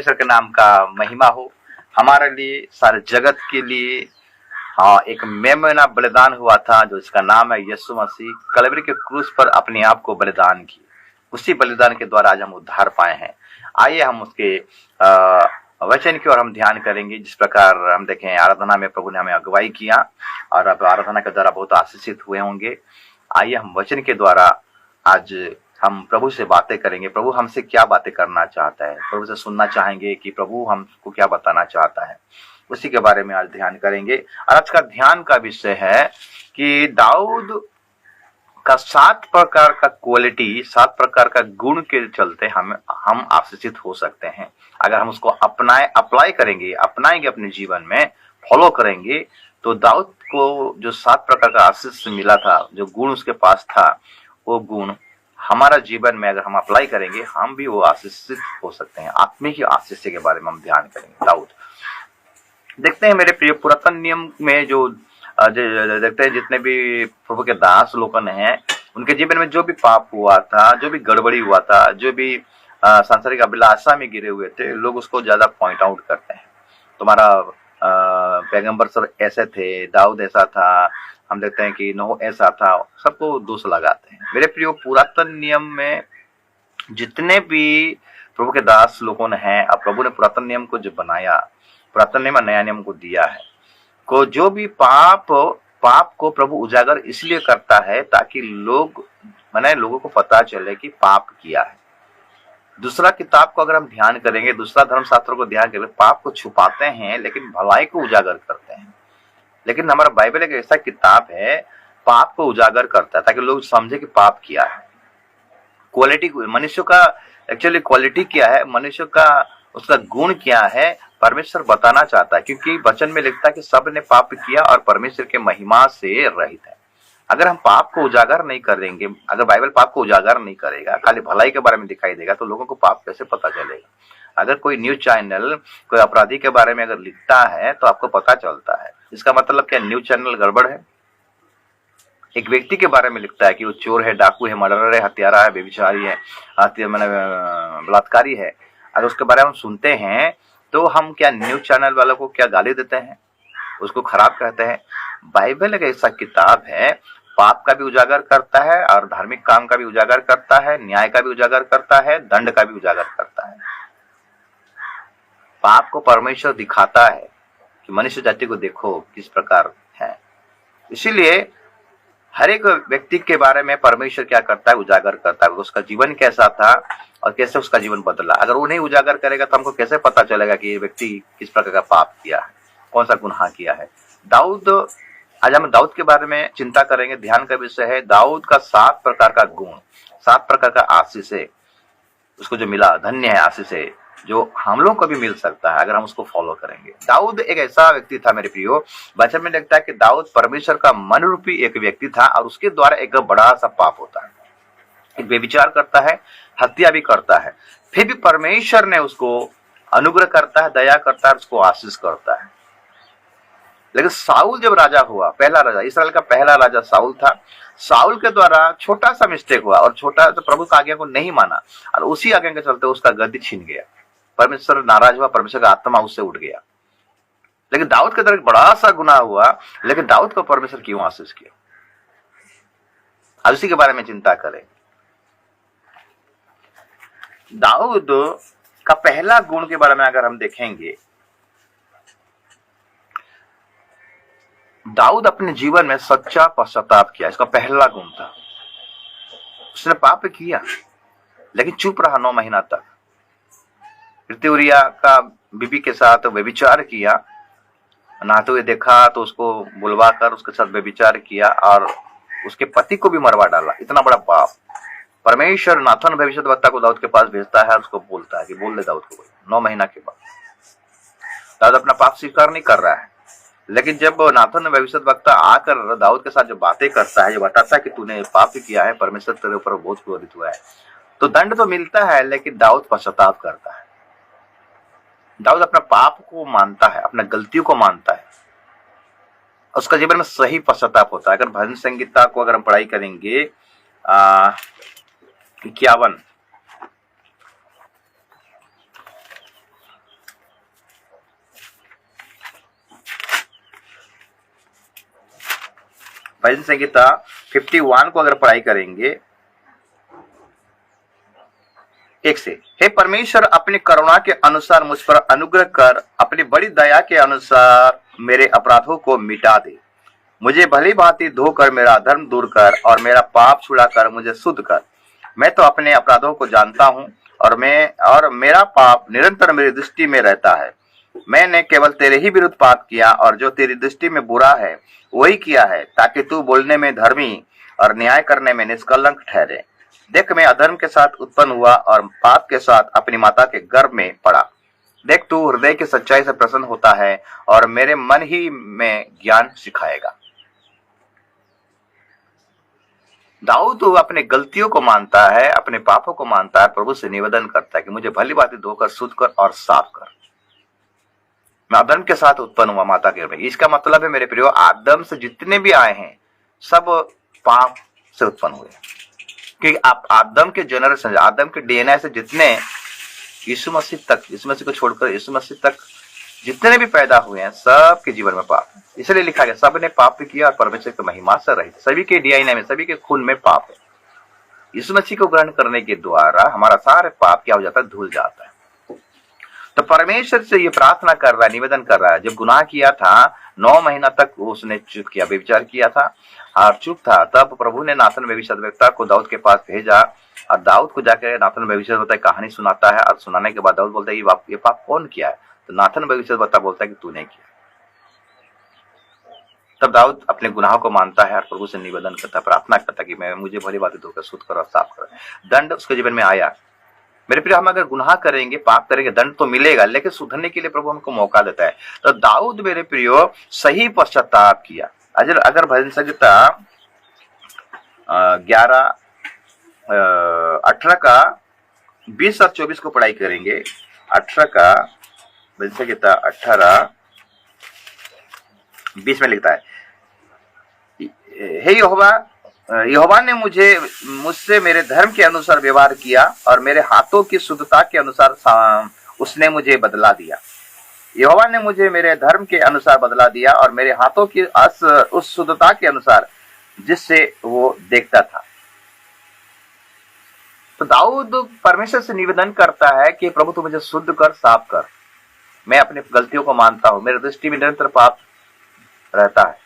परमेश्वर के नाम का महिमा हो। हमारे लिए, सारे जगत के लिए एक मेमना बलिदान हुआ था, जो इसका नाम है यीशु मसीह। कलवरी के क्रूस पर अपने आप को बलिदान किए। उसी बलिदान के द्वारा आज हम उद्धार पाए हैं। आइए हम उसके वचन की ओर हम ध्यान करेंगे। जिस प्रकार हम देखें, आराधना में प्रभु ने हमें अगुवाई किया और अब आराधना के द्वारा बहुत आशीषित हुए होंगे। आइए हम वचन के द्वारा आज हम प्रभु से बातें करेंगे। प्रभु हमसे क्या बातें करना चाहता है, प्रभु से सुनना चाहेंगे कि प्रभु हमको क्या बताना चाहता है, उसी के बारे में आज ध्यान करेंगे। और आज का ध्यान का विषय है कि दाऊद का 7 प्रकार का क्वालिटी, 7 प्रकार का गुण के चलते हम आशीषित हो सकते हैं। अगर हम उसको अप्लाई करेंगे, अपनाएंगे अपने जीवन में, फॉलो करेंगे, तो दाऊद को जो 7 प्रकार का आशीष मिला था, जो गुण उसके पास था, वो गुण हमारा जीवन में अगर हम अप्लाई करेंगे, हम भी वो आशीषित हो सकते हैं। आत्मिक आशीष के बारे में हम ध्यान करेंगे। दाऊद देखते हैं मेरे प्रिय, पुरातन नियम में जो देखते हैं, जितने भी प्रभु के दास लोगन हैं, उनके जीवन में जो भी पाप हुआ था, जो भी गड़बड़ी हुआ था, जो भी सांसारिक अभिलाषा में गिरे हुए थे, लोग उसको ज्यादा पॉइंट आउट करते हैं। तुम्हारा पैगंबर सर ऐसे थे, दाऊद ऐसा था, हम देखते हैं कि नूह ऐसा था, सबको दोष लगाते हैं। मेरे प्रियो, पुरातन नियम में जितने भी प्रभु के दास लोगों ने हैं, अब प्रभु ने पुरातन नियम को जो बनाया, पुरातन नियम और नया नियम को दिया है, को जो भी पाप को प्रभु उजागर इसलिए करता है ताकि लोगों को पता चले कि पाप किया है। दूसरा किताब को अगर हम ध्यान करेंगे, दूसरा धर्मशास्त्र को ध्यान करेंगे, पाप को छुपाते हैं लेकिन भलाई को उजागर करते हैं। लेकिन हमारा बाइबल एक ऐसा किताब है, पाप को उजागर करता है ताकि लोग समझे कि पाप किया है। क्वालिटी, मनुष्य का एक्चुअली क्वालिटी क्या है, मनुष्य का उसका गुण क्या है, परमेश्वर बताना चाहता है। क्योंकि वचन में लिखता है कि सब ने पाप किया और परमेश्वर के महिमा से रहित है। अगर हम पाप को उजागर नहीं करेंगे, अगर बाइबल पाप को उजागर नहीं करेगा, खाली भलाई के बारे में दिखाई देगा, तो लोगों को पाप कैसे पता चलेगा। अगर कोई न्यूज चैनल कोई अपराधी के बारे में अगर लिखता है तो आपको पता चलता है। इसका मतलब क्या, न्यूज चैनल गड़बड़ है। एक व्यक्ति के बारे में लिखता है कि वो चोर है, डाकू है, मर्डरर है, हत्यारा है, बेविचारी है, बलात्कारी है, अगर उसके बारे में हम सुनते हैं तो हम क्या न्यूज चैनल वालों को क्या गाली देते हैं, उसको खराब कहते हैं। बाइबल एक ऐसा किताब है, पाप का भी उजागर करता है और धार्मिक काम का भी उजागर करता है, न्याय का भी उजागर करता है, दंड का भी उजागर करता है। पाप को परमेश्वर दिखाता है कि मनुष्य जाति को देखो किस प्रकार है। इसीलिए हर एक व्यक्ति के बारे में परमेश्वर क्या करता है, उजागर करता है। उसका जीवन कैसा था और कैसे उसका जीवन बदला। अगर वो नहीं उजागर करेगा तो हमको कैसे पता चलेगा कि ये व्यक्ति किस प्रकार का पाप किया है, कौन सा गुनाह किया है। दाऊद, आज हम दाऊद के बारे में चिंता करेंगे। ध्यान का विषय है दाऊद का 7 प्रकार का गुण, 7 प्रकार का आशीष है, उसको जो मिला, धन्य है आशीष है, जो हम लोग को भी मिल सकता है अगर हम उसको फॉलो करेंगे। दाऊद एक ऐसा व्यक्ति था मेरे प्रियो, वचन में लिखता है कि दाऊद परमेश्वर का मन रूपी एक व्यक्ति था और उसके द्वारा एक बड़ा सा पाप होता है। एक व्यभिचार करता है, हत्या भी करता है, फिर भी परमेश्वर ने उसको अनुग्रह करता है, दया करता है, उसको आशीष करता है। लेकिन साउल जब राजा हुआ, पहला राजा, इसराइल का पहला राजा साउल था, साउल के द्वारा छोटा सा मिस्टेक हुआ और छोटा तो प्रभु की आज्ञा को नहीं माना और उसी आज्ञा के चलते उसका गद्दी छीन गया। परमेश्वर नाराज हुआ, परमेश्वर का आत्मा उससे उठ गया। लेकिन दाऊद के द्वारा बड़ा सा गुनाह हुआ, लेकिन दाऊद को परमेश्वर क्यों आशीष किया, आज उसी के बारे में चिंता करें। दाऊद का पहला गुण के बारे में अगर हम देखेंगे, दाऊद अपने जीवन में सच्चा पश्चाताप किया, इसका पहला गुण था। उसने पाप किया लेकिन चुप रहा 9 महीना तक। उरिया का बीबी के साथ व्यभिचार किया, नहाते हुए देखा तो उसको बुलवा कर उसके साथ व्यभिचार किया और उसके पति को भी मरवा डाला। इतना बड़ा पाप। परमेश्वर नाथन भविष्यद्वक्ता को दाऊद के पास भेजता है और उसको बोलता है कि बोल ले दाऊद को। 9 महीना के बाद दाऊद अपना पाप स्वीकार नहीं कर रहा है, लेकिन जब नाथन भविष्यद्वक्ता आकर दाऊद के साथ जो बातें करता है, जो बताता है कि तूने पाप किया है, परमेश्वर तेरे ऊपर बहुत क्रोधित हुआ है, तो दंड तो मिलता है लेकिन दाऊद पश्चाताप करता है। दाऊद अपना पाप को मानता है, अपना गलतियों को मानता है, उसका जीवन में सही पश्चाताप होता है। अगर भजन संगीता को अगर हम पढ़ाई करेंगे 51 भजन संहिता 51 को अगर पढ़ाई करेंगे 1 से, हे परमेश्वर अपनी करुणा के अनुसार मुझ पर अनुग्रह कर, अपनी बड़ी दया के अनुसार मेरे अपराधों को मिटा दे, मुझे भली भांति धोकर मेरा धर्म दूर कर और मेरा पाप छुड़ाकर मुझे शुद्ध कर। मैं तो अपने अपराधों को जानता हूँ और मेरा पाप निरंतर मेरी दृष्टि में रहता है। मैंने केवल तेरे ही विरुद्ध पाप किया और जो तेरी दृष्टि में बुरा है वही किया है, ताकि तू बोलने में धर्मी और न्याय करने में निष्कलंक ठहरे। देख, मैं अधर्म के साथ उत्पन्न हुआ और पाप के साथ अपनी माता के गर्भ में पड़ा। देख, तू हृदय की सच्चाई से प्रसन्न होता है और मेरे मन ही में ज्ञान सिखाएगा। दाऊद अपने गलतियों को मानता है, अपने पापों को मानता है, प्रभु से निवेदन करता है कि मुझे भली भांति धोकर शुद्ध कर और साफ कर। मैं आदम के साथ उत्पन्न हुआ माता के गर्भ में। इसका मतलब है मेरे प्रियो, आदम से जितने भी आए हैं सब पाप से उत्पन्न हुए, क्योंकि आप आदम के जनरेशन, आदम के डीएनए से जितने यीशु मसीह तक, यीशु मसीह को छोड़कर यीशु मसीह तक जितने भी पैदा हुए हैं सबके जीवन में पाप है। इसलिए लिखा गया सब ने पाप किया और परमेश्वर की महिमा से रहित। सभी के डीएनए में, सभी के खून में पाप है। यीशु मसीह को ग्रहण करने के द्वारा हमारा सारे पाप क्या हो जाता है, धुल जाता है। तो परमेश्वर से ये प्रार्थना कर रहा है, निवेदन कर रहा है। जब गुनाह किया था 9 महीना तक उसने चुप किया, व्यभिचार किया था और चुप था, तब प्रभु ने नाथन भविष्यद्वक्ता को दाऊद के पास भेजा और दाऊद को जाकर नाथन भविष्यद्वक्ता कहानी सुनाता है और सुनाने के बाद दाऊद बोलता है ये पाप कौन किया है? तो नाथन भविष्यद्वक्ता बोलता है कि तूने किया। तब दाऊद अपने गुनाहों को मानता है और प्रभु से निवेदन करता है, प्रार्थना करता है कि मुझे भली बातें धोकर शुद्ध कर और साफ कर। दंड उसके जीवन में आया। मेरे प्रिय, हम अगर गुनाह करेंगे, पाप करेंगे, दंड तो मिलेगा, लेकिन सुधरने के लिए प्रभु हमको मौका देता है। तो दाऊद मेरे प्रियो सही पश्चाताप किया। अगर भजन संहिता 18 का 20 और 24 को पढ़ाई करेंगे, 18 का भजन संहिता 18 20 में लिखता है, हे यहोवा ने मुझसे मेरे धर्म के अनुसार व्यवहार किया और मेरे हाथों की शुद्धता के अनुसार उसने मुझे बदला दिया। यहोवा ने मुझे मेरे धर्म के अनुसार बदला दिया और मेरे हाथों की उस शुद्धता के अनुसार जिससे वो देखता था। तो दाऊद परमेश्वर से निवेदन करता है कि प्रभु तू मुझे शुद्ध कर, साफ कर। मैं अपनी गलतियों को मानता हूं, मेरे दृष्टि में निरंतर पाप रहता है।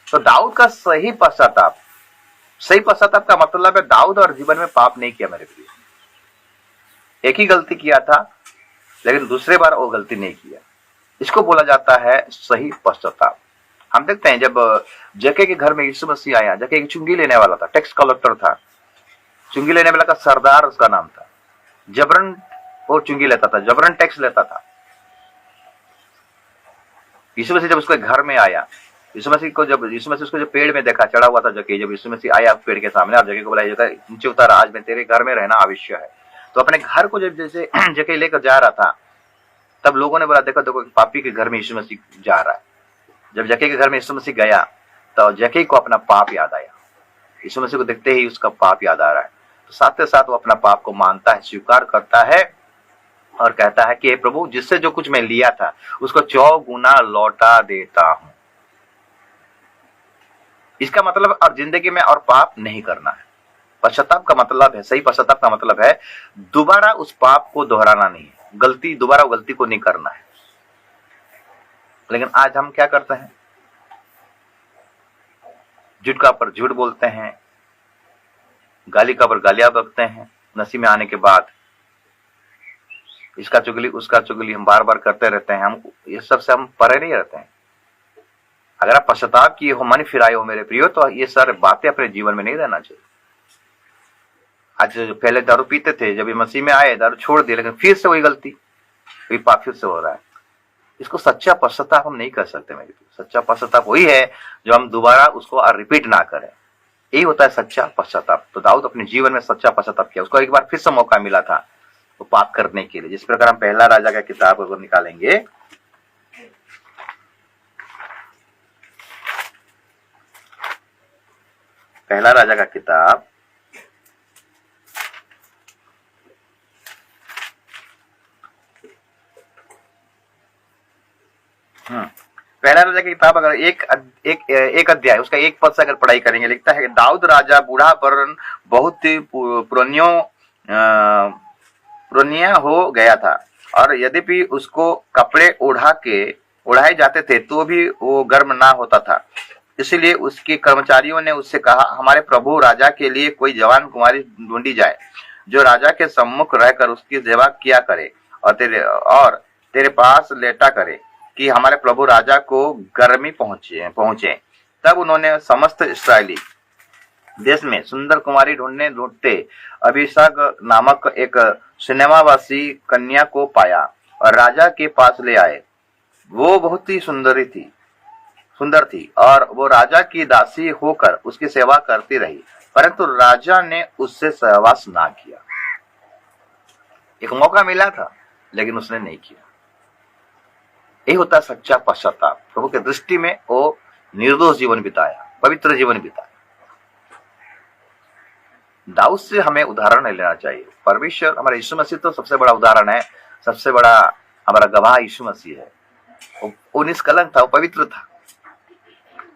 तो दाऊद का सही पश्चाताप का मतलब है दाऊद और जीवन में पाप नहीं किया। मेरे प्रिय, एक ही गलती किया था लेकिन दूसरे बार वो गलती नहीं किया। इसको बोला जाता है सही पश्चाताप। हम देखते हैं जब जक्के के घर में यीशु मसीह आया, जक्के की चुंगी लेने वाला था, टैक्स कलेक्टर था, चुंगी लेने वाला का सरदार उसका नाम था। जबरन वो चुंगी लेता था, जबरन टैक्स लेता था। यीशु मसीह जब उसके घर में आया, यीशु मसीह उसको जब पेड़ में देखा, चढ़ा हुआ था जक्के, जब यीशु मसीह आया पेड़ के सामने और जक्के को बोला नीचे उतार, आज मैं तेरे घर में रहना आवश्यक है। तो अपने घर को जब जैसे जक्के लेकर जा रहा था, तब लोगों ने बोला देखो देखो पापी के घर में यीशु मसीह जा रहा है। जब जक्के के घर में यीशु मसीह गया तो जक्के को अपना पाप याद आया। यीशु मसीह को देखते ही उसका पाप याद आ रहा है। तो साथ ही साथ वो अपना पाप को मानता है, स्वीकार करता है और कहता है कि हे प्रभु, जिससे जो कुछ मैं लिया था उसको 4 गुना लौटा देता हूं। इसका मतलब अब जिंदगी में और पाप नहीं करना है। पश्चाताप का मतलब है, सही पश्चाताप का मतलब है दोबारा उस पाप को दोहराना नहीं है, दोबारा गलती को नहीं करना है। लेकिन आज हम क्या करते हैं, झूठ का पर झूठ बोलते हैं, गाली का पर गालियां बकते हैं। नशे में आने के बाद इसका चुगली उसका चुगली हम बार बार करते रहते हैं। हम ये सब से हम परे नहीं रहते हैं। अगर आप पश्चाताप किए हो, मन फिराए हो मेरे प्रियो, तो ये सारे बातें अपने जीवन में नहीं रहना चाहिए। आज पहले दारू पीते थे, जब ये मसीह में आए दारू छोड़ दिए, लेकिन फिर से वही गलती, वही पाप फिर से हो रहा है। इसको सच्चा पश्चाताप हम नहीं कर सकते मेरे प्रियो। सच्चा पश्चाताप वही है जो हम दोबारा उसको रिपीट ना करें। यही होता है सच्चा पश्चाताप। तो दाऊद अपने जीवन में सच्चा पश्चाताप किया, उसको एक बार फिर से मौका मिला था वो पाप करने के लिए। जिस प्रकार हम पहला राजा का किताब अगर निकालेंगे, पहला राजा का किताब पहला पहला राजा की किताब अगर एक अध्याय उसका एक पद से अगर पढ़ाई करेंगे, लिखता है दाऊद राजा बूढ़ा पर बहुत ही पुरानिया हो गया था, और यद्यपि उसको कपड़े उड़ाए जाते थे तो भी वो गर्म ना होता था। इसलिए उसके कर्मचारियों ने उससे कहा, हमारे प्रभु राजा के लिए कोई जवान कुमारी ढूंढी जाए जो राजा के सम्मुख रहकर उसकी सेवा किया करे और तेरे पास लेटा करे कि हमारे प्रभु राजा को गर्मी पहुंचे। तब उन्होंने समस्त इस्राएली देश में सुंदर कुमारी ढूंढते अभिषेक नामक एक सिनेमावासी कन्या को पाया और राजा के पास ले आए। वो बहुत ही सुंदर थी और वो राजा की दासी होकर उसकी सेवा करती रही, परंतु राजा ने उससे सहवास ना किया। एक मौका मिला था लेकिन उसने नहीं किया। यही होता सच्चा पश्चाताप। प्रभु के दृष्टि में वो निर्दोष जीवन बिताया, पवित्र जीवन बिताया। दाऊद से हमें उदाहरण नहीं लेना चाहिए। परमेश्वर, हमारा यीशु मसीह तो सबसे बड़ा उदाहरण है, सबसे बड़ा हमारा गवाह यीशु मसीह है। वो निष्कलंक था, वो पवित्र था।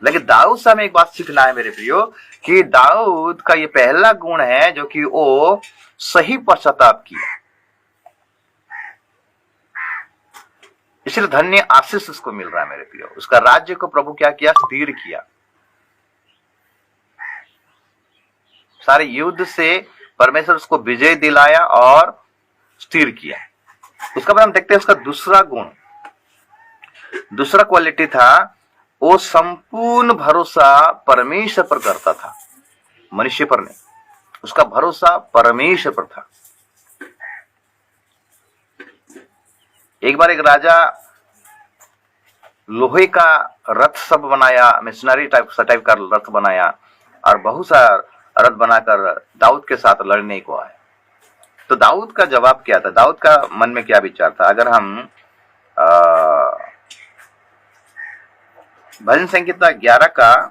लेकिन दाऊद से हमें एक बात सीखना है मेरे प्रियो, कि दाऊद का ये पहला गुण है जो कि वो सही पश्चाताप किया। इसलिए धन्य आशीष उसको मिल रहा है मेरे प्रियो। उसका राज्य को प्रभु क्या किया? स्थिर किया। सारे युद्ध से परमेश्वर उसको विजय दिलाया और स्थिर किया। उसका बाद हम देखते हैं उसका दूसरा गुण, दूसरा क्वालिटी था, वो संपूर्ण भरोसा परमेश्वर पर करता था, मनुष्य पर नहीं। उसका भरोसा परमेश्वर पर था। एक बार एक राजा लोहे का रथ सब बनाया, मिशनरी टाइप का रथ बनाया और बहुत सा रथ बनाकर दाऊद के साथ लड़ने को आया। तो दाऊद का जवाब क्या था? दाऊद का मन में क्या विचार था? अगर हम भजन संहिता 11 का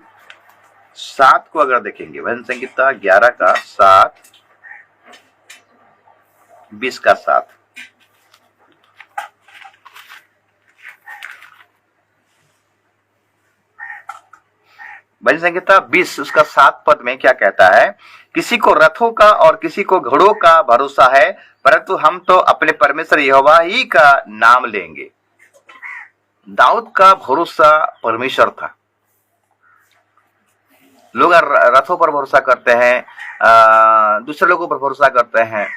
7 को अगर देखेंगे, भजन संहिता 11 का 7, 20 का 7, भजन संहिता 20 उसका 7 पद में क्या कहता है? किसी को रथों का और किसी को घोड़ों का भरोसा है, परंतु हम तो अपने परमेश्वर यहोवा ही का नाम लेंगे। दाऊद का भरोसा परमेश्वर था। लोग रथों पर भरोसा करते हैं, दूसरे लोगों पर भरोसा करते हैं,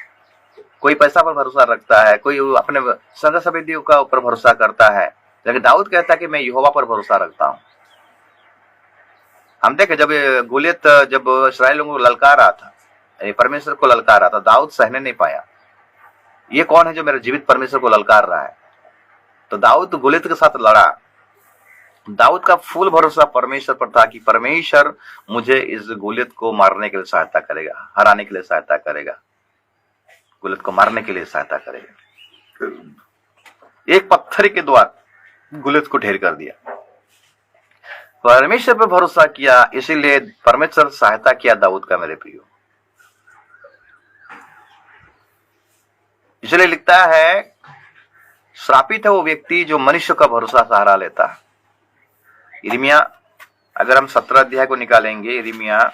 कोई पैसा पर भरोसा रखता है, कोई अपने संग संबंधियों का ऊपर भरोसा करता है। लेकिन दाऊद कहता है कि मैं यहोवा पर भरोसा रखता हूं। हम देखे जब गोलियत जब इस्राएल लोगों को ललकार रहा था, परमेश्वर को ललकार रहा था, दाऊद सहने नहीं पाया। ये कौन है जो मेरे जीवित परमेश्वर को ललकार रहा है? तो दाऊद गोलियत के साथ लड़ा। दाऊद का फुल भरोसा परमेश्वर पर था कि परमेश्वर मुझे इस गोलियत को मारने के लिए सहायता करेगा, हराने के लिए सहायता करेगा, गोलियत को मारने के लिए सहायता करेगा। एक पत्थर के द्वारा गोलियत को ढेर कर दिया। परमेश्वर पर भरोसा किया, इसीलिए परमेश्वर सहायता किया दाऊद का मेरे प्रियो। इसलिए लिखता है, श्रापित है वो व्यक्ति जो मनुष्य का भरोसा सहारा लेता है। यिर्मयाह, अगर हम 17 अध्याय को निकालेंगे, यिर्मयाह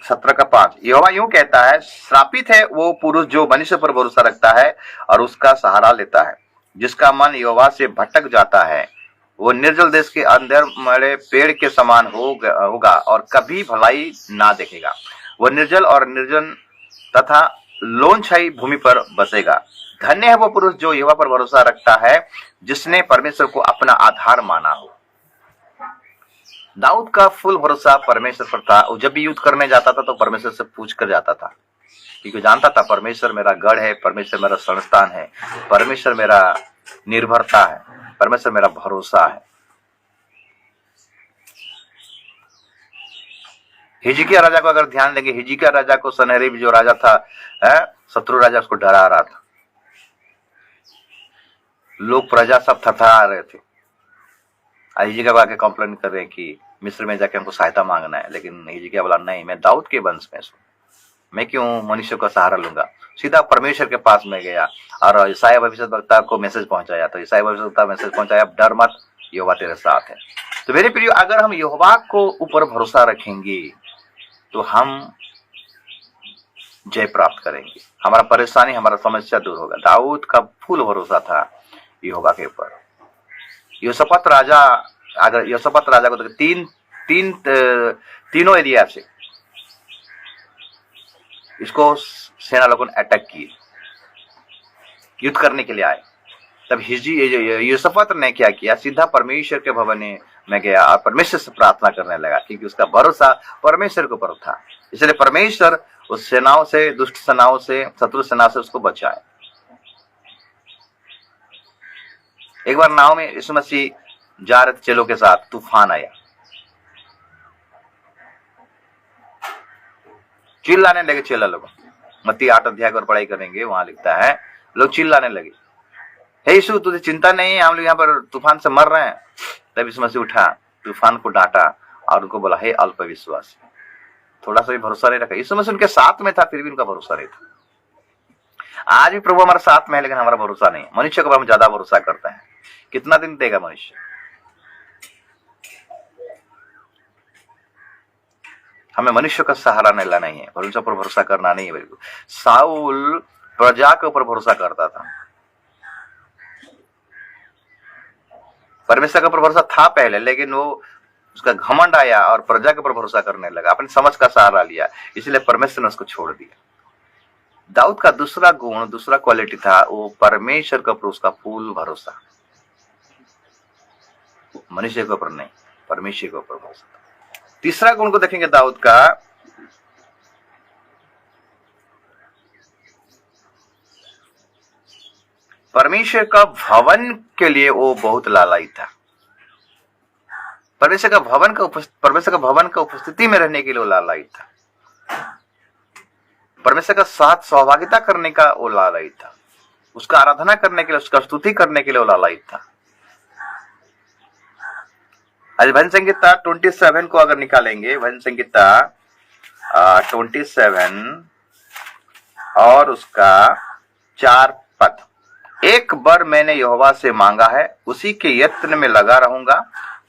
17 का 5, यहोवा यूं कहता है, श्रापित है वो पुरुष जो मनुष्य पर भरोसा रखता है और उसका सहारा लेता है, जिसका मन यहोवा से भटक जाता है। वो निर्जल देश के अंदर मरे पेड़ के समान होगा और कभी भलाई ना देखेगा। वो निर्जल और निर्जन तथा लोनछाई भूमि पर बसेगा। धन्य है वो पुरुष जो यहोवा पर भरोसा रखता है, जिसने परमेश्वर को अपना आधार माना हो। दाऊद का फुल भरोसा परमेश्वर पर था। वो जब भी युद्ध करने जाता था तो परमेश्वर से पूछ कर जाता था, क्योंकि जानता था परमेश्वर मेरा गढ़ है, परमेश्वर मेरा संस्थान है, परमेश्वर मेरा निर्भरता है, परमेश्वर मेरा भरोसा है। हिजकिय्याह राजा को अगर ध्यान देंगे, हिजकिय्याह राजा को सनहेरीब जो राजा था, शत्रु राजा, उसको डरा रहा था। लोग प्रजा सब थरथरा रहे थे। हिजकिय्याह को आके कंप्लेन कर रहे हैं कि मिस्र में जाके हमको सहायता मांगना है, लेकिन हिजकिय्याह बोला नहीं, मैं दाऊद के वंश में हूं, मैं क्यों मनुष्य का सहारा लूंगा। सीधा परमेश्वर के पास में गया और ईसाया भविष्यद्वक्ता को मैसेज पहुंचाया। तो ईसाया भविष्यद्वक्ता मैसेज पहुंचाया, डर मत, यहोवा तेरे साथ है। तो मेरे प्रियो, अगर हम यहोवा को ऊपर भरोसा रखेंगे तो हम जय प्राप्त करेंगे। हमारा परेशानी, हमारा समस्या दूर होगा। दाऊद का फुल भरोसा था यहोवा के ऊपर। योशाफात राजा, अगर योशाफात राजा को तीनों एरिया से इसको सेना लोगों ने अटैक किए, युद्ध करने के लिए आए। तब योशाफात ने क्या किया, सीधा परमेश्वर के भवन में गया और परमेश्वर से प्रार्थना करने लगा, क्योंकि उसका भरोसा परमेश्वर के ऊपर था। इसलिए परमेश्वर उस सेनाओं से, दुष्ट सेनाओं से, शत्रु सेना से उसको बचाए। एक बार नाव में यीशु मसीह जा रहे थे चेलों के साथ, तूफान आया, चिल्लाने लगे चेला लोग। मत्ती 8 अध्याय पर पढ़ाई करेंगे, वहां लिखता है लोग चिल्लाने लगे, हे यीशु तुझे चिंता नहीं है, हम लोग यहाँ पर तूफान से मर रहे हैं। तब यीशु मसीह उठा, तूफान को डांटा और उनको बोला, हे अल्प विश्वास, थोड़ा सा भी भरोसा नहीं रखा। यीशु मसीह उनके साथ में था, फिर भी उनका भरोसा नहीं था। आज भी प्रभु हमारे साथ में है, लेकिन हमारा भरोसा नहीं। मनुष्य के ऊपर हम ज्यादा भरोसा करते हैं। कितना दिन देगा मनुष्य? हमें मनुष्य का सहारा नहीं लेना है, मनुष्य पर भरोसा करना नहीं है। बिल्कुल साउल प्रजा के ऊपर भरोसा करता था। परमेश्वर के ऊपर भरोसा था पहले, लेकिन वो उसका घमंड आया और प्रजा के ऊपर भरोसा करने लगा, अपनी समझ का सहारा लिया, इसलिए परमेश्वर ने उसको छोड़ दिया। दाऊद का दूसरा गुण, दूसरा क्वालिटी था, वो परमेश्वर के ऊपर उसका फुल भरोसा। मनुष्य के ऊपर नहीं, परमेश्वर के ऊपर भरोसा। तीसरा गुण को देखेंगे दाऊद का, परमेश्वर का भवन के लिए वो बहुत लालची था। परमेश्वर का भवन का उपस्थिति में रहने के लिए वो लालची था। परमेश्वर का साथ सहभागिता करने का वो लालची था। उसका आराधना करने के लिए, उसका स्तुति करने के लिए वो लालची था। आज भजन संहिता 27 को अगर निकालेंगे, भजन संहिता 27 और उसका 4 पद, एक बर मैंने यहोवा से मांगा है, उसी के यत्न में लगा रहूंगा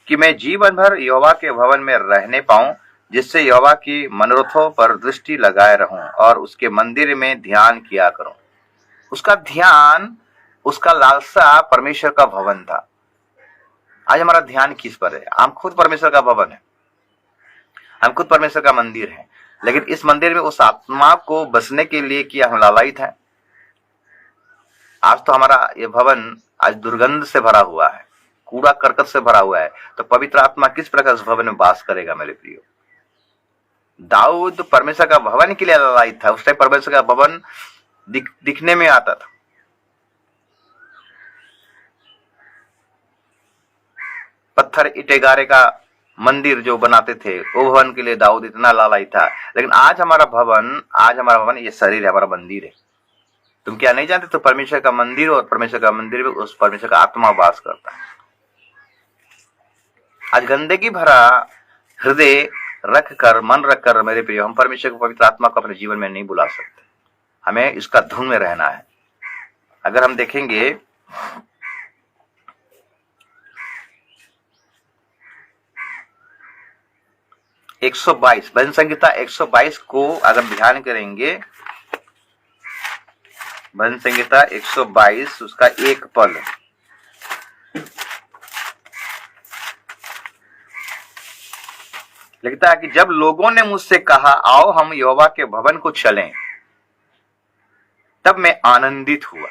कि मैं जीवन भर यहोवा के भवन में रहने पाऊं, जिससे यहोवा की मनोरथों पर दृष्टि लगाए रहूं और उसके मंदिर में ध्यान किया करूं। उसका ध्यान, उसका लालसा परमेश्वर का भवन था। आज हमारा ध्यान किस पर है? हम खुद परमेश्वर का भवन है, हम खुद परमेश्वर का मंदिर है, लेकिन इस मंदिर में उस आत्मा को बसने के लिए क्या हम लालयित हैं? आज तो हमारा ये भवन आज दुर्गंध से भरा हुआ है, कूड़ा करकट से भरा हुआ है, तो पवित्र आत्मा किस प्रकार उस भवन में वास करेगा? मेरे प्रियो, दाऊद परमेश्वर का भवन के लिए लालयित था। उस टाइम परमेश्वर का भवन दिखने में आता था। पत्थर ईंटे गारे का मंदिर जो बनाते थे, वो भवन के लिए दाऊद इतना लालयित था। लेकिन आज हमारा भवन ये शरीर है, हमारा मंदिर है। तुम क्या नहीं जानते? तो परमेश्वर का मंदिर, और परमेश्वर का मंदिर में उस परमेश्वर का आत्मा वास करता है। आज गंदगी भरा हृदय रखकर, मन रखकर मेरे प्रिय, हम परमेश्वर को, पवित्र आत्मा को अपने जीवन में नहीं बुला सकते। हमें इसका धुन में रहना है। अगर हम देखेंगे भजन संहिता 122 को अगर ध्यान करेंगे, भजन संहिता 122 उसका 1 पद, लिखता है कि जब लोगों ने मुझसे कहा आओ हम यहोवा के भवन को चलें, तब मैं आनंदित हुआ।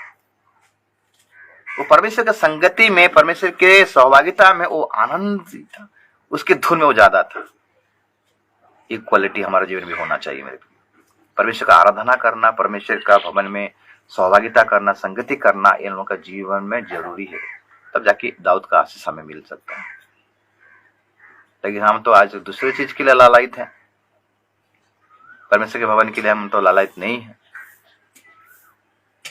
वो परमेश्वर के संगति में, परमेश्वर के सहभागिता में वो आनंदित था, उसके धुन में वो ज्यादा था। एक क्वालिटी हमारे जीवन में होना चाहिए मेरे। परमेश्वर का आराधना करना, परमेश्वर का भवन में सहभागिता करना, संगति करना, इन लोगों का जीवन में जरूरी है। तब जाके दाऊद का आशीष हमें मिल सकता है। लेकिन हम तो आज दूसरी चीज के लिए लालयित हैं, परमेश्वर के भवन के लिए हम तो लालयित नहीं है।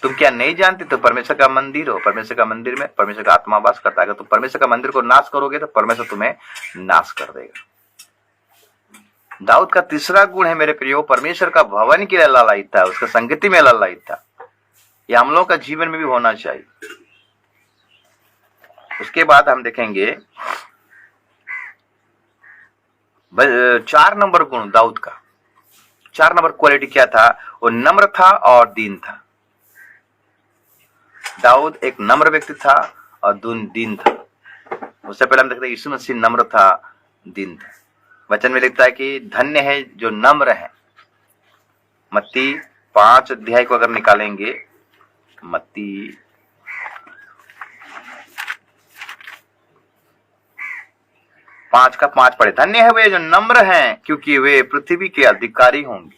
तुम क्या नहीं जानते? तो परमेश्वर का मंदिर हो, परमेश्वर का मंदिर में परमेश्वर का आत्मा वास करता है। अगर तुम परमेश्वर का मंदिर को नाश करोगे तो परमेश्वर तुम्हें नाश कर देगा। दाऊद का तीसरा गुण है मेरे प्रियो, परमेश्वर का भवन के लिए लालायित था, उसका संगति में लालायित था। ये हम लोगों का जीवन में भी होना चाहिए। उसके बाद हम देखेंगे 4 नंबर गुण दाऊद का। 4 नंबर क्वालिटी क्या था? वो नम्र था और दीन था। दाऊद एक नम्र व्यक्ति था और दीन था। उससे पहले हम देखते हैं यीशु मसीह नम्र था, दीन था। वचन में लिखता है कि धन्य है जो नम्र है। मत्ती 5 अध्याय को अगर निकालेंगे, मत्ती 5:5 पढ़े, धन्य है वे जो नम्र हैं क्योंकि वे पृथ्वी के अधिकारी होंगे।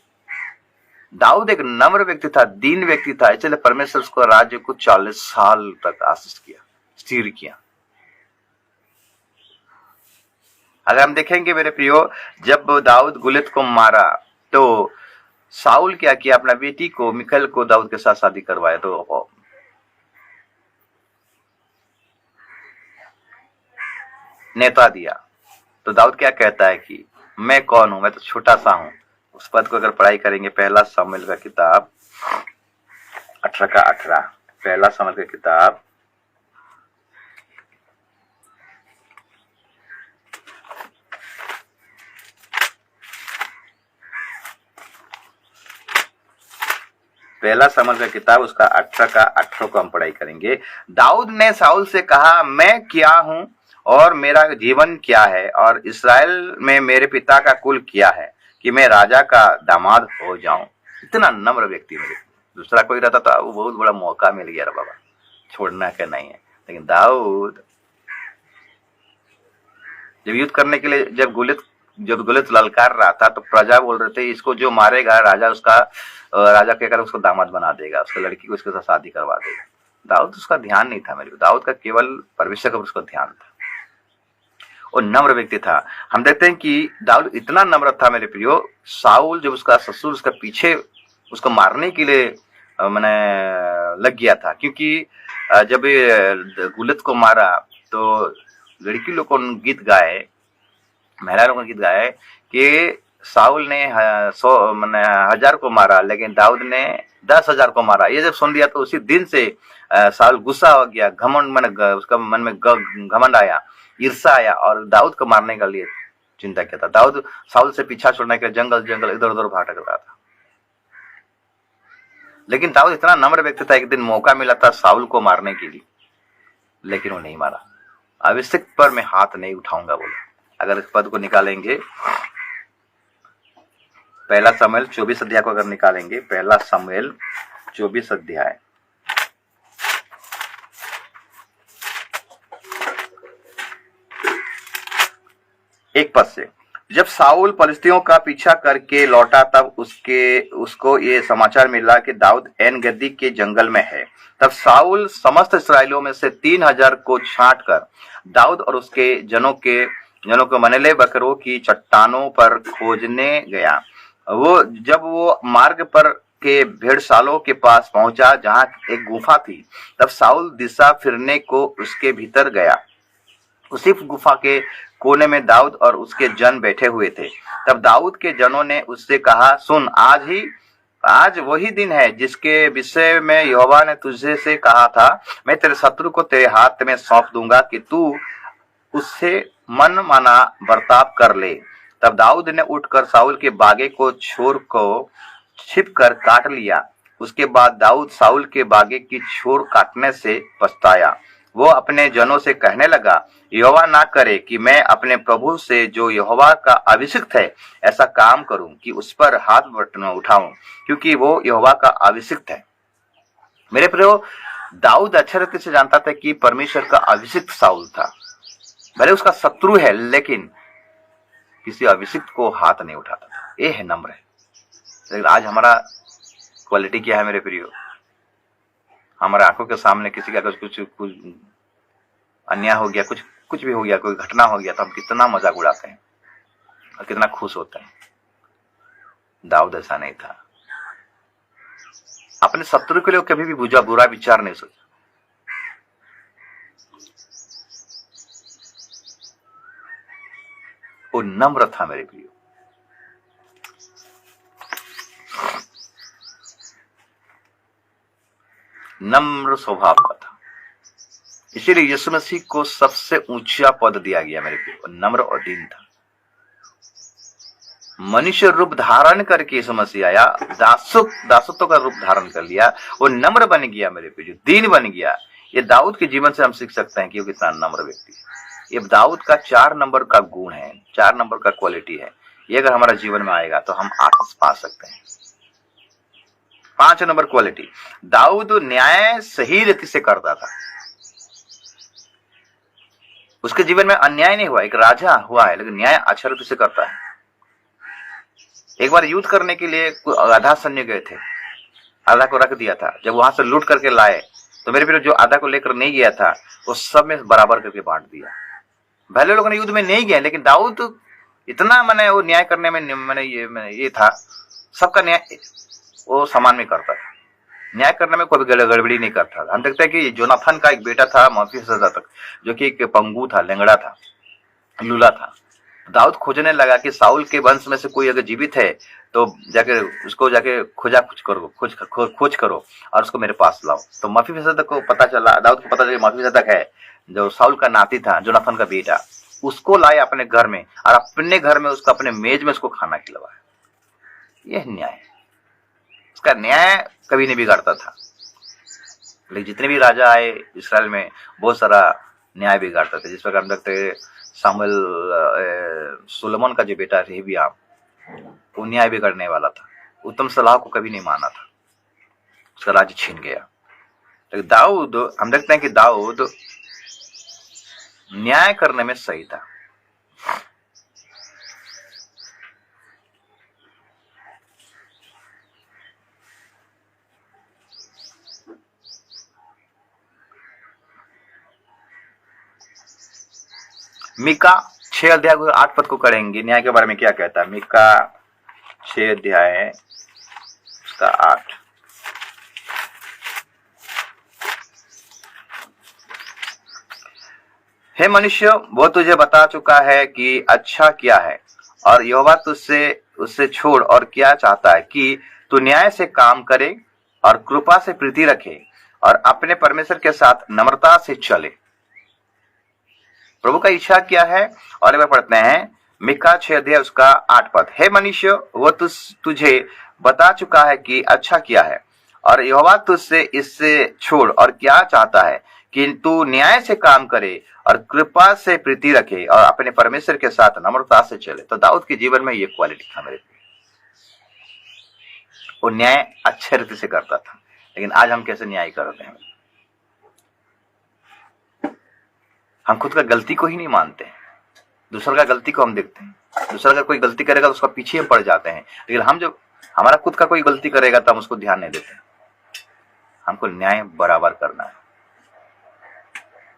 दाऊद एक नम्र व्यक्ति था, दीन व्यक्ति था, इसलिए परमेश्वर उसको राज्य को 40 साल तक आशीष किया, स्थिर किया। अगर हम देखेंगे मेरे प्रियो, जब दाऊद गुलियत को मारा तो साउल क्या किया? अपना बेटी को मिकल को दाऊद के साथ शादी करवाया, तो नेता दिया। तो दाऊद क्या कहता है कि मैं कौन हूं, मैं तो छोटा सा हूं। उस पद को अगर पढ़ाई करेंगे, पहला शमूएल का किताब 18 पहला शमूएल का किताब 18 उसका 18 को हम पढ़ाई करेंगे। दाऊद ने साउल से कहा, मैं क्या हूं और मेरा जीवन क्या है और इस्राएल में मेरे पिता का कुल क्या है कि मैं राजा का दामाद हो जाऊं। इतना नम्र व्यक्ति मेरे। दूसरा कोई रहता तो वो बहुत बड़ा मौका मिल गया बाबा, छोड़ना क्या नहीं है। लेकिन दाऊद जब युद्ध करने के लिए जब गुलियत ललकार रहा था तो प्रजा बोल रहे थे इसको जो मारेगा राजा के कर उसको दामाद बना देगा, उसको लड़की को उसके साथ शादी करवा देगा। दाऊद उसका ध्यान नहीं था मेरे को, दाऊद का केवल परमेश्वर का उसका ध्यान था और नम्र व्यक्ति था। हम देखते हैं कि दाऊद इतना नम्र था मेरे प्रियो, साउल जब उसका ससुर उसका पीछे उसको मारने के लिए मैंने लग गया था, क्योंकि जब गुलियत को मारा तो लड़की लोग को गीत गाए, महिला लोगों ने गीत गाए कि साउल ने 1000 को मारा लेकिन दाऊद ने 10,000 को मारा। ये जब सुन लिया तो उसी दिन से साउल गुस्सा हो गया, घमंड उसका मन में घमंड आया, ईर्षा आया और दाऊद को मारने के लिए चिंता किया था। दाऊद साउल से पीछा छोड़ने के जंगल इधर उधर भटक रहा था। लेकिन दाऊद इतना नम्र व्यक्ति था, एक दिन मौका मिला था साउल को मारने के लिए, लेकिन वो नहीं मारा। अभिषेक पर मैं हाथ नहीं उठाऊंगा बोला। अगर इस पद को निकालेंगे, पहला शमूएल 24 अध्याय को अगर निकालेंगे, पहला शमूएल 24 अध्याय 1 पद से, जब साउल फलिस्तियों का पीछा करके लौटा तब उसको ये समाचार मिला कि दाऊद एन गद्दी के जंगल में है। तब साउल समस्त इस्राएलियों में से 3,000 को छांट कर दाऊद और उसके जनों को मनले बकरों की चट्टानों पर खोजने गया। जब वो मार्ग पर के भेड़शालों के पास पहुंचा जहां एक गुफा थी, तब साउल दिशा फिरने को उसके भीतर गया। उसी गुफा के कोने में दाऊद और उसके जन बैठे हुए थे। तब दाऊद के जनों ने उससे कहा, सुन, आज वही दिन है जिसके विषय में यहोवा ने तुझे से कहा था, मैं तेरे शत्रु को तेरे हाथ में सौंप दूंगा कि तू उससे मन माना बर्ताव कर ले। तब दाऊद ने उठकर साउल के बागे को छोर को छिप कर काट लिया। उसके बाद दाऊद साउल के बागे की छोर काटने से पछताया। वो अपने जनों से कहने लगा, यहोवा ना करे कि मैं अपने प्रभु से जो यहोवा का अभिषिक्त है ऐसा काम करूं कि उस पर हाथ उठाऊं, क्योंकि वो यहोवा का अभिषिक्त है। मेरे प्रियो, दाऊद अच्छे रीति से जानता था कि परमेश्वर का अभिषिक्त साउल था, भले उसका शत्रु है लेकिन किसी अभिषिक्त को हाथ नहीं उठाता था। ये है नम्र है। लेकिन आज हमारा क्वालिटी क्या है मेरे प्रियो? हमारे आंखों के सामने किसी का कुछ अन्याय हो गया, कुछ भी हो गया, कोई घटना हो गया तो हम कितना मजाक उड़ाते हैं और कितना खुश होते हैं। दाऊद ऐसा नहीं था। अपने शत्रु के लिए कभी भी बुरा विचार नहीं सोचा। वो नम्र था मेरे प्रियो। नम्र स्वभाव का था। इसीलिए यीशु मसीह को सबसे ऊंचा पद दिया गया मेरे को, नम्र और दीन था। मनुष्य रूप धारण करके यीशु मसीह आया, दासत्व का रूप धारण कर लिया, वो नम्र बन गया मेरे पे, जो दीन बन गया। ये दाऊद के जीवन से हम सीख सकते हैं कि वो कितना नम्र व्यक्ति है। ये दाऊद का 4 नंबर का गुण है, 4 नंबर का क्वालिटी है। ये अगर हमारा जीवन में आएगा तो हम आशीष पा सकते हैं। 5 नंबर क्वालिटी, दाऊद न्याय सही रीति से करता था। उसके जीवन में अन्याय नहीं हुआ। एक राजा हुआ है लेकिन न्याय अच्छा रीति से करता है। एक बार युद्ध करने के लिए आधा सैन्य गए थे, आधा को रख दिया था। जब वहां से लूट करके लाए तो मेरे फिर जो आधा को लेकर नहीं गया था वो सब में बराबर करके बांट दिया। पहले लोगों ने युद्ध में नहीं गए, लेकिन दाऊद इतना मैंने वो न्याय करने में मैंने ये था, सबका न्याय वो समान में करता था। न्याय करने में कोई गड़बड़ी नहीं करता था। हम देखते हैं कि जोनाथन का एक बेटा था मफीबोशेत, जो कि एक पंगु था, लेंगड़ा था, लूला था। दाऊद खोजने लगा कि साउल के वंश में से कोई अगर जीवित है तो जाके उसको जाके खोज करो और उसको मेरे पास लाओ। तो मफीबोशेत को पता चला, दाऊद को पता चला मफीबोशेत है जो साउल का नाती था, जोनाथन का बेटा। उसको लाए अपने घर में और अपने घर में उसको अपने मेज में उसको खाना खिलवाया। यह न्याय, उसका न्याय कभी नहीं बिगाड़ता था। लेकिन जितने भी राजा आए इसराइल में बहुत सारा न्याय बिगाड़ता था। जिस प्रकार हम देखते हैं सामुएल सुलेमान का जो बेटा रेहबियाम, वो न्याय बिगाड़ने वाला था, उत्तम सलाह को कभी नहीं माना था, उसका राज्य छीन गया। लेकिन दाऊद, हम देखते हैं कि दाऊद न्याय करने में सही था। मीका 6 अध्याय 8 पद को करेंगे, न्याय के बारे में क्या कहता है। मीका 6 अध्याय उसका 8। हे मनुष्य, वो तुझे बता चुका है कि अच्छा क्या है, और यहोवा तुझसे उससे छोड़ और क्या चाहता है, कि तू न्याय से काम करे और कृपा से प्रीति रखे और अपने परमेश्वर के साथ नम्रता से चले। प्रभु का इच्छा क्या है, और एक बार पढ़ते हैं मीका 6 अध्याय उसका 8 पद। हे मनुष्य, वो तुझे बता चुका है कि अच्छा क्या है, और यहोवा तुझसे इससे छोड़ और क्या चाहता है, कि तू न्याय से काम करे और कृपा से प्रीति रखे और अपने परमेश्वर के साथ नम्रता से चले। तो दाऊद के जीवन में ये क्वालिटी था मेरे पे, वो न्याय अच्छे रीति से करता था। लेकिन आज हम कैसे न्याय करते हैं, हम खुद का गलती को ही नहीं मानते हैं, दूसरे का गलती को हम देखते हैं। दूसरा अगर कोई गलती करेगा तो उसका पीछे हम पड़ जाते हैं, लेकिन हम जब हमारा खुद का कोई गलती करेगा तो हम उसको ध्यान नहीं देते। हमको न्याय बराबर करना है।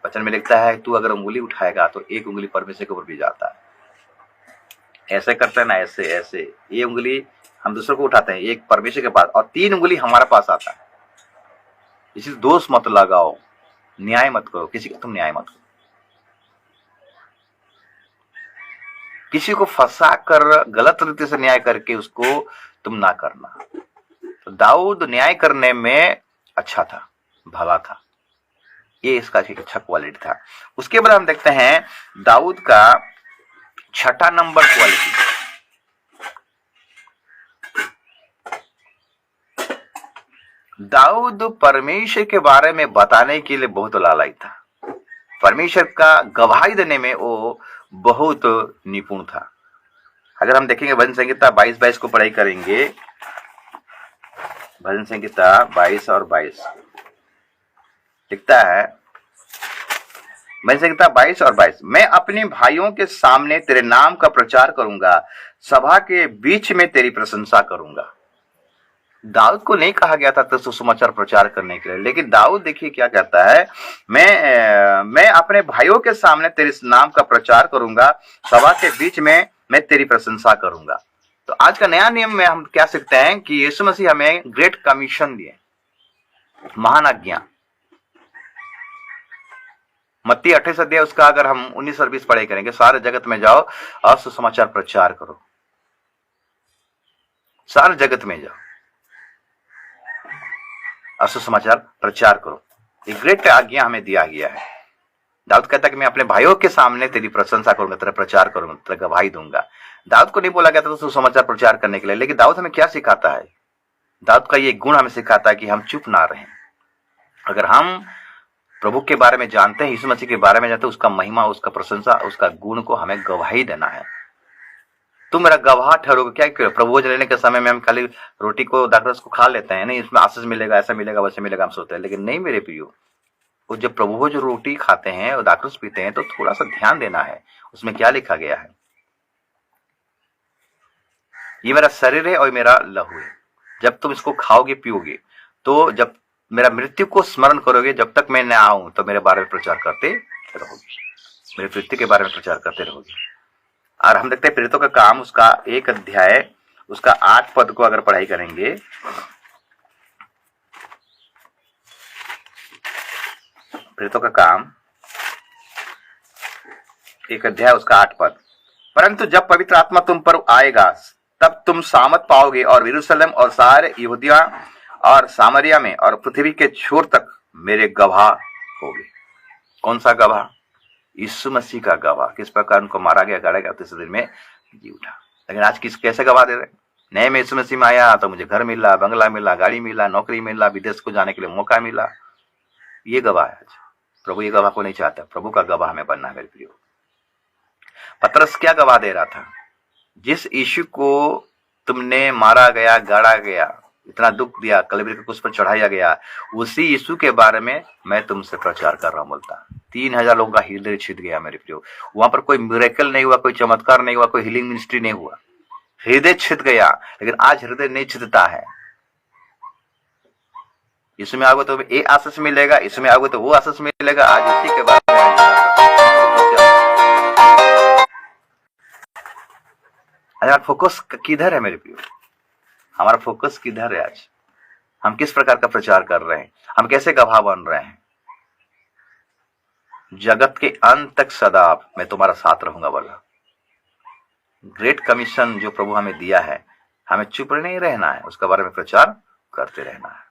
वचन में लिखता है, तू अगर उंगली उठाएगा तो एक उंगली परमेश्वर के ऊपर भी जाता है। ऐसे करते हैं ना, ऐसे ऐसे ये उंगली हम दूसरों को उठाते हैं, एक परमेश्वर के पास, और 3 उंगली हमारे पास आता है। इसलिए दोष मत लगाओ, न्याय मत करो, किसी का तुम न्याय मत करो, किसी को फंसा कर गलत रीति से न्याय करके उसको तुम ना करना। तो दाऊद न्याय करने में अच्छा था, भला था, ये इसका एक अच्छा क्वालिटी था। उसके बाद हम देखते हैं दाऊद का 6ठा नंबर क्वालिटी, दाऊद परमेश्वर के बारे में बताने के लिए बहुत लालायित था। परमेश्वर का गवाही देने में वो बहुत निपुण था। अगर हम देखेंगे भजन संहिता 22 को पढ़ाई करेंगे, भजन संहिता 22 और 22 लिखता है, भजन संहिता 22 और 22, मैं अपने भाइयों के सामने तेरे नाम का प्रचार करूंगा, सभा के बीच में तेरी प्रशंसा करूंगा। दाऊद को नहीं कहा गया था तो सुसमाचार प्रचार करने के लिए, लेकिन दाऊद देखिए क्या कहता है, मैं अपने भाइयों के सामने तेरे नाम का प्रचार करूंगा, सभा के बीच में मैं तेरी प्रशंसा करूंगा। तो आज का नया नियम में हम क्या सीखते हैं कि यीशु मसीह हमें ग्रेट कमीशन दिए, महान आज्ञा। मत्ती 28 अध्याय उसका अगर हम 19 और 20 पढ़ाई करेंगे, सारे जगत में जाओ और सुसमाचार प्रचार करो, सारे जगत में जाओ। और सुसमाचार प्रचार करो। एक ग्रेट आज्ञा हमें दिया गया है। दाऊद कहता है कि मैं अपने भाइयों के सामने तेरी प्रशंसा करूंगा, तेरा प्रचार करूंगा, तेरा गवाही दूंगा। दाऊद को नहीं बोला गया था तो सुसमाचार प्रचार करने के लिए, लेकिन दाऊद हमें क्या सिखाता है? दाऊद का ये गुण हमें सिखाता है कि हम चुप ना रहें। अगर हम प्रभु के बारे में जानते हैं, यीशु मसीह के बारे में जानते हैं, उसका महिमा, उसका प्रशंसा, उसका गुण को हमें गवाही देना है। तुम मेरा गवाह ठहरोगे। क्या करो? प्रभु भोज लेने के समय में हम खाली रोटी को दाखरस को खा लेते हैं, नहीं इसमें आशीष मिलेगा, ऐसा मिलेगा, वैसे मिलेगा, हम सोचते हैं। लेकिन नहीं मेरे प्रियो, वो जब प्रभु भोज रोटी खाते हैं और दाखरस पीते हैं तो थोड़ा सा ध्यान देना है उसमें क्या लिखा गया है। ये मेरा शरीर है और मेरा लहू है। जब तुम इसको खाओगे पियोगे तो जब मेरा मृत्यु को स्मरण करोगे, जब तक मैं न आऊं तो मेरे बारे में प्रचार करते रहोगे, मेरे मृत्यु के बारे में प्रचार करते रहोगे। और हम देखते हैं प्रेरितों का काम, उसका 1 अध्याय उसका 8 पद को अगर पढ़ाई करेंगे, प्रेरितों का काम 1 अध्याय उसका 8 पद। परंतु जब पवित्र आत्मा तुम पर आएगा तब तुम सामर्थ पाओगे और यरूशलेम और सारे यहूदिया और सामरिया में और पृथ्वी के छोर तक मेरे गवाह होगे। कौन सा गवाह? यीशु मसीह का गवाह। किस प्रकार उनको मारा गया, गाड़ा गया, तीसरे दिन में जी उठा। लेकिन आज कैसे गवाह दे रहे? नहीं, मैं यीशु मसीह में आया तो मुझे घर मिला, बंगला मिला, गाड़ी मिला, नौकरी मिला, विदेश को जाने के लिए मौका मिला। ये गवाह है। प्रभु ये गवाह को नहीं चाहता। प्रभु का गवाह हमें बनना है मेरे प्रियो। पतरस क्या गवाह दे रहा था? जिस यीशु को तुमने मारा गया, गाड़ा गया, इतना दुख दिया, कलवरी के क्रूस पर चढ़ाया गया, उसी यीशु के बारे में मैं तुमसे प्रचार कर रहा हूं बोलता। 3000 लोगों का हृदय छिद गया मेरे प्रियो। वहां पर कोई मिरेकल नहीं हुआ, कोई चमत्कार नहीं हुआ, कोई हीलिंग मिनिस्ट्री नहीं हुआ, हृदय छिद गया। लेकिन आज हृदय नहीं छिदता है। यीशु में आओगे तो ये आशीष मिलेगा, यीशु में आओगे तो वो आशीष मिलेगा। आज इसी के बारे में हमारा फोकस किधर है मेरे प्रियो? हमारा फोकस किधर है? आज हम किस प्रकार का प्रचार कर रहे हैं? हम कैसे गवाह बन रहे हैं? जगत के अंत तक सदा मैं तुम्हारा साथ रहूंगा बोला। ग्रेट कमीशन जो प्रभु हमें दिया है, हमें चुप नहीं रहना है, उसके बारे में प्रचार करते रहना है।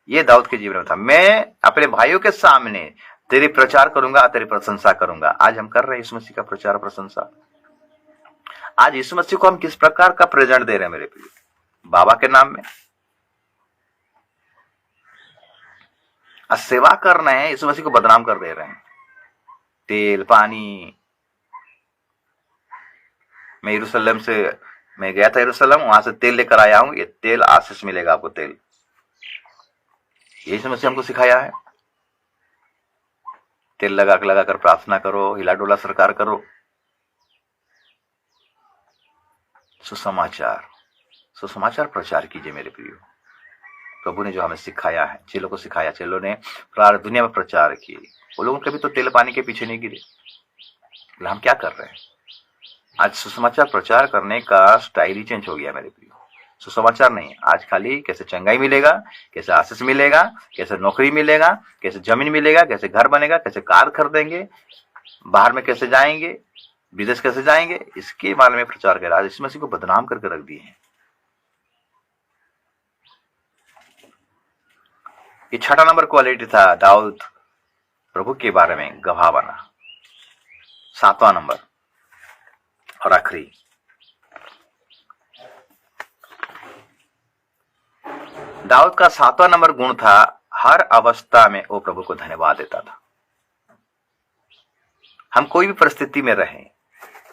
ये दाऊद के जीवन में था। मैं अपने भाइयों के सामने तेरी प्रचार करूंगा, तेरी प्रशंसा करूंगा। आज हम कर रहे हैं यीशु मसीह का प्रचार प्रशंसा। आज यीशु मसीह को हम किस प्रकार का प्रेजेंट दे रहे हैं मेरे प्रिय? बाबा के नाम में सेवा कर रहे हैं, यीशु मसीह को बदनाम कर दे रहे हैं। तेल पानी, मैं यरूशलेम से मैं गया था यरूशलेम, वहां से तेल लेकर आया हूं, ये तेल आशीष मिलेगा आपको। तेल यीशु मसीह हमको सिखाया है। तेल लगाकर प्रार्थना करो, हिला डोला सरकार करो। सुसमाचार प्रचार कीजिए मेरे प्रियो। प्रभु ने जो हमें सिखाया है, चेलों को सिखाया, चेलों ने दुनिया में प्रचार किए। वो लोग कभी तो तेल पानी के पीछे नहीं गिरे। हम क्या कर रहे हैं? आज सुसमाचार प्रचार करने का स्टाइल ही चेंज हो गया मेरे प्रियो। सुसमाचार नहीं, आज खाली कैसे चंगाई मिलेगा, कैसे आशीष मिलेगा, कैसे नौकरी मिलेगा, कैसे जमीन मिलेगा, कैसे घर बनेगा, कैसे कार खरीदेंगे, बाहर में कैसे जाएंगे, विदेश कैसे जाएंगे, इसके बारे में प्रचार कर। आज इस मसीह को बदनाम करके रख दिए हैं। ये 6ठा नंबर क्वालिटी था दाऊद प्रभु के बारे में गवाह बना। 7वां नंबर और आखिरी, दाऊद का 7वां नंबर गुण था, हर अवस्था में वो प्रभु को धन्यवाद देता था। हम कोई भी परिस्थिति में रहें,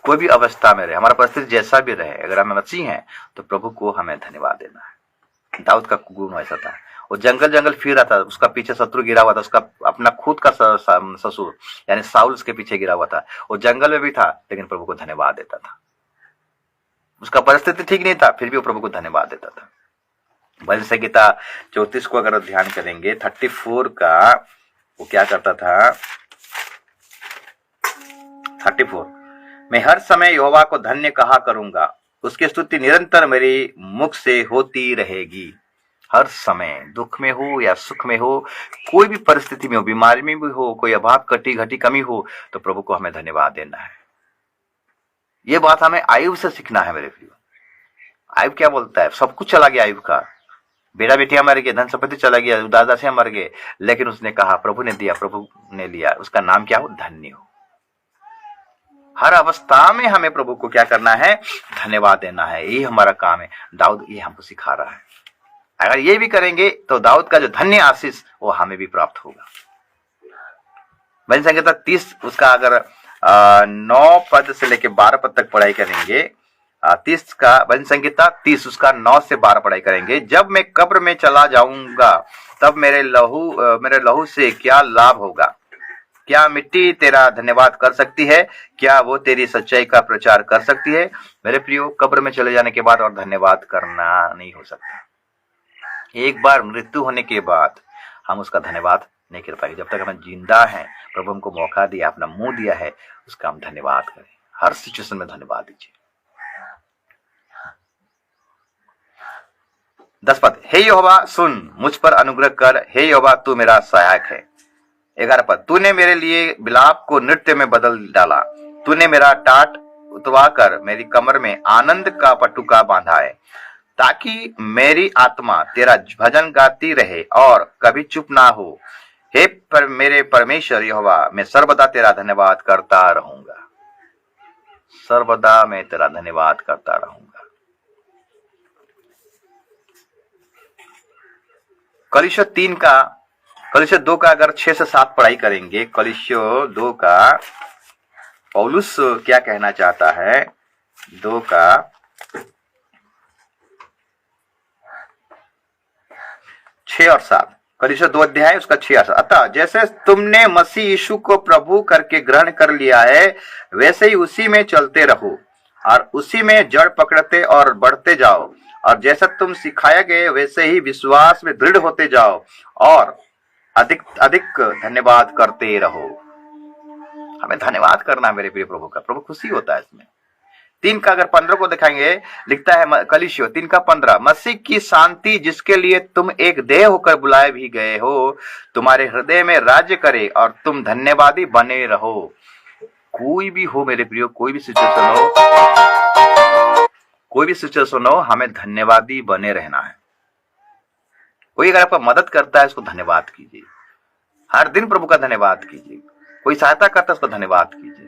कोई भी अवस्था में रहे, हमारा परिस्थिति जैसा भी रहे, अगर हम मसीह हैं तो प्रभु को हमें धन्यवाद देना है। दाऊद का गुण ऐसा था। वो जंगल फिर रहा था, उसका पीछे शत्रु गिरा हुआ था, उसका अपना खुद का ससुर यानी साउल उसके पीछे गिरा हुआ था। वो जंगल में भी था लेकिन प्रभु को धन्यवाद देता था। उसका परिस्थिति ठीक नहीं था, फिर भी वो प्रभु को धन्यवाद देता था। भजन संहिता 34 को अगर ध्यान करेंगे, 34 का वो क्या करता था? 34, मैं हर समय यहोवा को धन्य कहा करूंगा, उसकी स्तुति निरंतर मेरे मुख से होती रहेगी। हर समय, दुख में हो या सुख में हो, कोई भी परिस्थिति में हो, बीमारी में भी हो, कोई अभाव कटी घटी कमी हो, तो प्रभु को हमें धन्यवाद देना है। ये बात हमें आयुब से सीखना है मेरे प्रियो। आयुब क्या बोलता है? सब कुछ चला गया आयुब का, बेटा बेटियां मर गए, धन संपत्ति चला गया, दादा से मर गए, लेकिन उसने कहा प्रभु ने दिया, प्रभु ने लिया, उसका नाम क्या हो? धन्य हो। हर अवस्था में हमें प्रभु को क्या करना है? धन्यवाद देना है। यही हमारा काम है। दाऊद ये हमको सिखा रहा है। अगर ये भी करेंगे तो दाऊद का जो धन्य आशीष वो हमें भी प्राप्त होगा। भजन संहिता 30 उसका अगर 9 पद से लेकर 12 पद तक पढ़ाई करेंगे, 30 का भजन संहिता 30 उसका 9 से 12 पढ़ाई करेंगे। जब मैं कब्र में चला जाऊंगा तब मेरे लहू से क्या लाभ होगा? क्या मिट्टी तेरा धन्यवाद कर सकती है? क्या वो तेरी सच्चाई का प्रचार कर सकती है? मेरे प्रियो, कब्र में चले जाने के बाद और धन्यवाद करना नहीं हो सकता। एक बार मृत्यु होने के बाद हम उसका धन्यवाद नहीं कर पाएंगे। जब तक हम जिंदा हैं, प्रभु हमको मौका दिया, अपना मुंह दिया है, उसका हम धन्यवाद करें। हर सिचुएशन में धन्यवाद दीजिए। 10 पद, हे यहोवा सुन, मुझ पर अनुग्रह कर, हे यहोवा तू मेरा सहायक है। 11 पद, तूने मेरे लिए विलाप को नृत्य में बदल डाला, तूने मेरा टाट उतवा कर मेरी कमर में आनंद का पटुका बांधा है, ताकि मेरी आत्मा तेरा भजन गाती रहे और कभी चुप ना हो। हे मेरे परमेश्वर यहोवा, मैं सर्वदा तेरा धन्यवाद करता रहूंगा। सर्वदा मैं तेरा धन्यवाद करता रहूंगा। कलीसियों 2 का अगर 6 से 7 पढ़ाई करेंगे, कलीसियों 2 का पौलुस क्या कहना चाहता है? 2 का 6 और 7, कलीसियों 2 अध्याय उसका 6 और 7। अतः जैसे तुमने मसीह यीशु को प्रभु करके ग्रहण कर लिया है, वैसे ही उसी में चलते रहो और उसी में जड़ पकड़ते और बढ़ते जाओ, और जैसा तुम सिखाया गए वैसे ही विश्वास में दृढ़ होते जाओ और अधिक अधिक धन्यवाद करते रहो। हमें धन्यवाद करना है मेरे प्रिय प्रभु का। प्रभु खुशी होता है इसमें। 3 का अगर 15 को दिखाएंगे, लिखता है कलीसियों 3 का 15, मसीह की शांति जिसके लिए तुम एक देह होकर बुलाए भी गए हो, तुम्हारे हृदय में राज्य करे और तुम धन्यवादी बने रहो। कोई भी हो मेरे प्रियो, कोई भी सिचुएशन हो, हमें धन्यवादी बने रहना है। कोई अगर आपको मदद करता है उसको धन्यवाद कीजिए। हर दिन प्रभु का धन्यवाद कीजिए। कोई सहायता करता है उसको धन्यवाद कीजिए।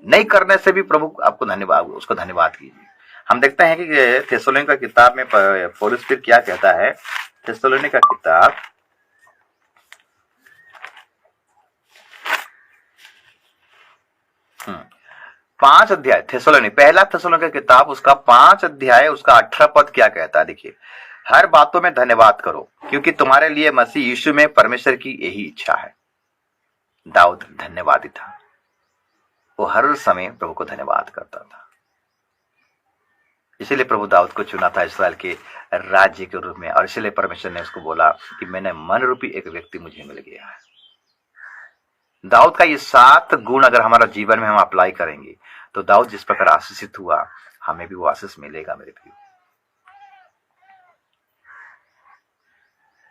नहीं करने से भी प्रभु आपको धन्यवाद, उसको धन्यवाद कीजिए। हम देखते हैं कि थेसलोनिका किताब में पौलुस फिर क्या कहता है। थेसलोनिका किताब 5 अध्याय, पहला थेसलोनिका किताब उसका 5 अध्याय उसका 18 पद क्या कहता है? देखिए, हर बातों में धन्यवाद करो, क्योंकि तुम्हारे लिए मसीह यीशु में परमेश्वर की यही इच्छा है। दाऊद धन्यवादी था। वो हर समय प्रभु को धन्यवाद करता था। इसीलिए प्रभु दाऊद को चुना था इस्राएल के राज्य के रूप में, और इसीलिए परमेश्वर ने उसको बोला कि मैंने मन रूपी एक व्यक्ति मुझे मिल गया है। दाऊद का ये 7 गुण अगर हमारा जीवन में हम अप्लाई करेंगे तो दाऊद जिस प्रकार आशीषित हुआ, हमें भी वो आशीष मिलेगा मेरे प्रियो।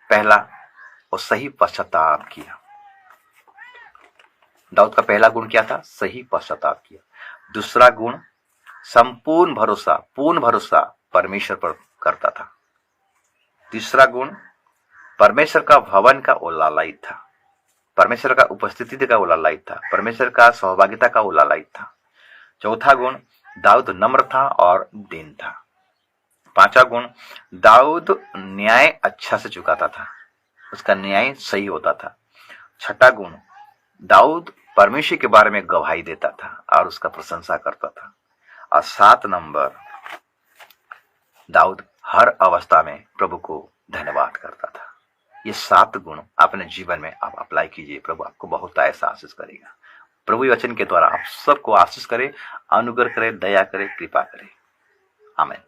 पहला, वो सही पश्चाताप किया। दाऊद का पहला गुण क्या था? सही पश्चाताप किया। दूसरा गुण, संपूर्ण भरोसा, पूर्ण भरोसा परमेश्वर पर करता था। तीसरा गुण, परमेश्वर का भवन का वो लालायित था। परमेश्वर का उपस्थिति का वो लालायित था। परमेश्वर का सहभागिता का वो लालायित था। चौथा गुण, दाऊद नम्र था और दीन था। 5वां गुण, दाऊद न्याय अच्छा से चुकाता था। उसका न्याय सही होता था। 6वां गुण, दाऊद परमेश्वर के बारे में गवाही देता था और उसका प्रशंसा करता था। और 7 नंबर, दाऊद हर अवस्था में प्रभु को धन्यवाद करता था। ये 7 गुण अपने जीवन में आप अप्लाई कीजिए, प्रभु आपको बहुत ऐसा आशीष करेगा। प्रभु वचन के द्वारा आप सबको आशीष करे, अनुग्रह करे, दया करे, कृपा करे। आमीन।